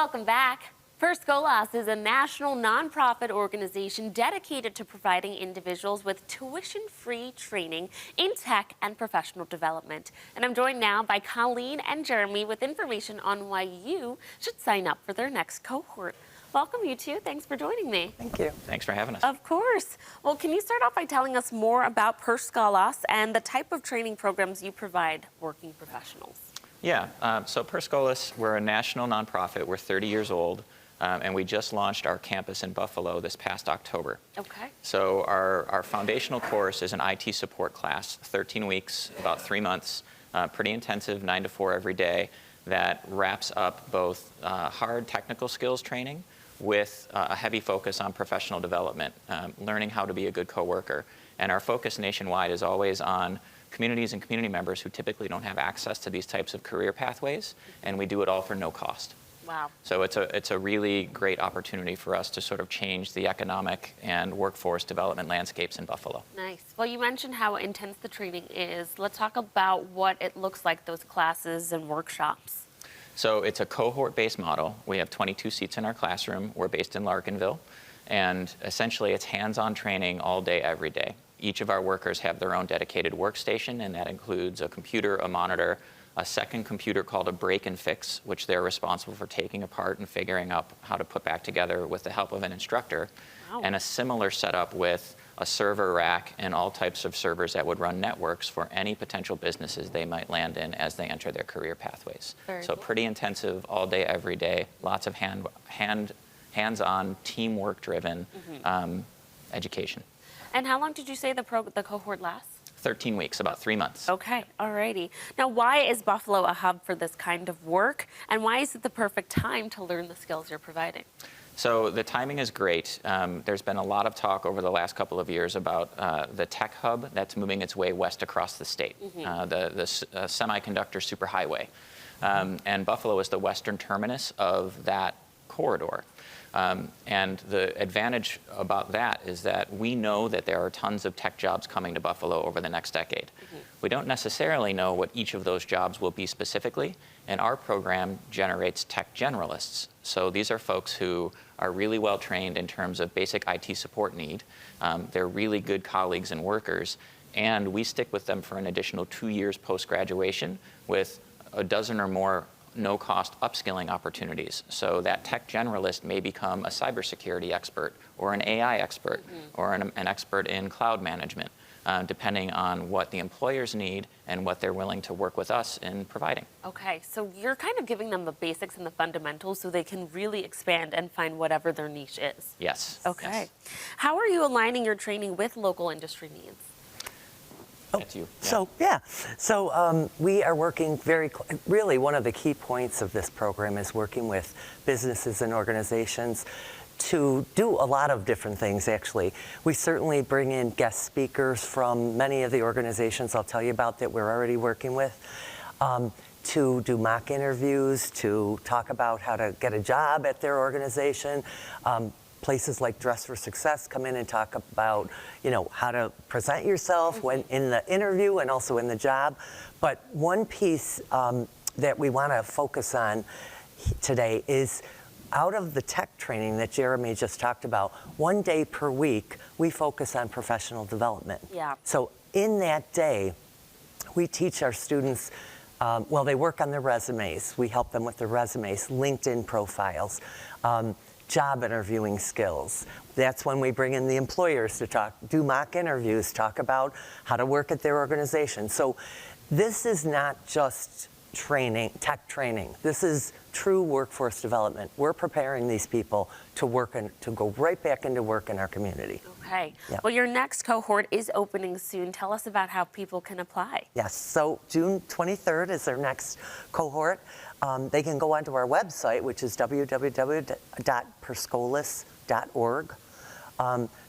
Welcome back. Scholas is a national nonprofit organization dedicated to providing individuals with tuition-free training in tech and professional development. And I'm joined now by Colleen and Jeremy with information on why you should sign up for their next cohort. Welcome, you two. Thanks for joining me. Thank you. Thanks for having us. Of course. Well, can you start off by telling us more about Scholas and the type of training programs you provide working professionals? Yeah, so Scholas, we're a national nonprofit. We're 30 years old, and we just launched our campus in Buffalo this past October. Okay. So our foundational course is an IT support class, 13 weeks, about 3 months, pretty intensive, 9 to 4 every day, that wraps up both hard technical skills training with a heavy focus on professional development, learning how to be a good coworker. And our focus nationwide is always on communities and community members who typically don't have access to these types of career pathways, and we do it all for no cost. Wow. So it's a really great opportunity for us to sort of change the economic and workforce development landscapes in Buffalo. Nice. Well, you mentioned how intense the training is. Let's talk about what it looks like, those classes and workshops. So it's a cohort-based model. We have 22 seats in our classroom. We're based in Larkinville. And essentially, it's hands-on training all day, every day. Each of our workers have their own dedicated workstation, and that includes a computer, a monitor, a second computer called a break and fix, which they're responsible for taking apart and figuring out how to put back together with the help of an instructor. Wow. And a similar setup with a server rack and all types of servers that would run networks for any potential businesses they might land in as they enter their career pathways. So pretty intensive, all day, every day, lots of hands-on, teamwork-driven education. And how long did you say the cohort lasts? 13 weeks, about 3 months. Okay, alrighty. Now, why is Buffalo a hub for this kind of work, and why is it the perfect time to learn the skills you're providing? So the timing is great. There's been a lot of talk over the last couple of years about the tech hub that's moving its way west across the state, the semiconductor superhighway. And Buffalo is the western terminus of that corridor. And the advantage about that is that we know that there are tons of tech jobs coming to Buffalo over the next decade. We don't necessarily know what each of those jobs will be specifically, and our program generates tech generalists. So these are folks who are really well trained in terms of basic IT support need. They're really good colleagues and workers, and we stick with them for an additional 2 years post-graduation with a dozen or more no-cost upskilling opportunities. So that tech generalist may become a cybersecurity expert or an AI expert or an expert in cloud management, depending on what the employers need and what they're willing to work with us in providing. Okay, so you're kind of giving them the basics and the fundamentals so they can really expand and find whatever their niche is. Yes. Okay. Yes. How are you aligning your training with local industry needs? That's you. Yeah. So we are working really one of the key points of this program is working with businesses and organizations to do a lot of different things, actually. We certainly bring in guest speakers from many of the organizations I'll tell you about that we're already working with, to do mock interviews, to talk about how to get a job at their organization. Places like Dress for Success come in and talk about, how to present yourself when in the interview and also in the job. But one piece that we want to focus on today is out of the tech training that Jeremy just talked about, 1 day per week, we focus on professional development. Yeah. So in that day, we teach our students, they work on their resumes. We help them with their resumes, LinkedIn profiles, job interviewing skills. That's when we bring in the employers to do mock interviews, talk about how to work at their organization. So this is not just training, tech training. This is true workforce development. We're preparing these people to work and to go right back into work in our community. Okay. Yeah. Well, your next cohort is opening soon. Tell us about how people can apply. Yes. So June 23rd is our next cohort. They can go onto our website, which is www.perscholas.org.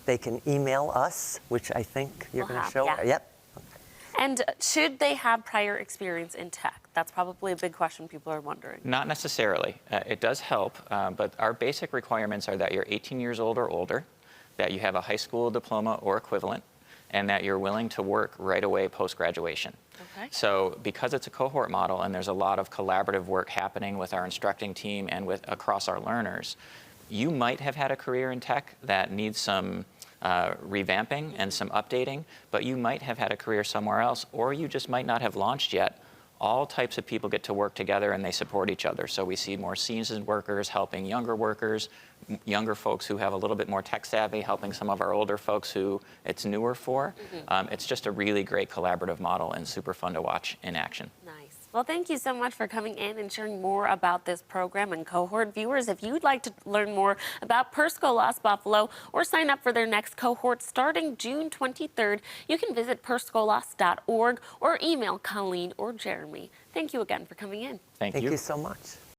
They can email us, which I think you're going to show. Yeah. Yep. And should they have prior experience in tech? That's probably a big question people are wondering. Not necessarily. It does help, but our basic requirements are that you're 18 years old or older, that you have a high school diploma or equivalent, and that you're willing to work right away post-graduation. Okay. So because it's a cohort model and there's a lot of collaborative work happening with our instructing team and across our learners, you might have had a career in tech that needs some revamping and some updating, but you might have had a career somewhere else, or you just might not have launched yet. All types of people get to work together and they support each other. So we see more seasoned workers helping younger workers, younger folks who have a little bit more tech savvy helping some of our older folks who it's newer for. It's just a really great collaborative model and super fun to watch in action. Nice. Well, thank you so much for coming in and sharing more about this program. And cohort viewers, if you'd like to learn more about Scholas Buffalo or sign up for their next cohort starting June 23rd, you can visit perscholas.org or email Colleen or Jeremy. Thank you again for coming in. Thank Thank you. you so much.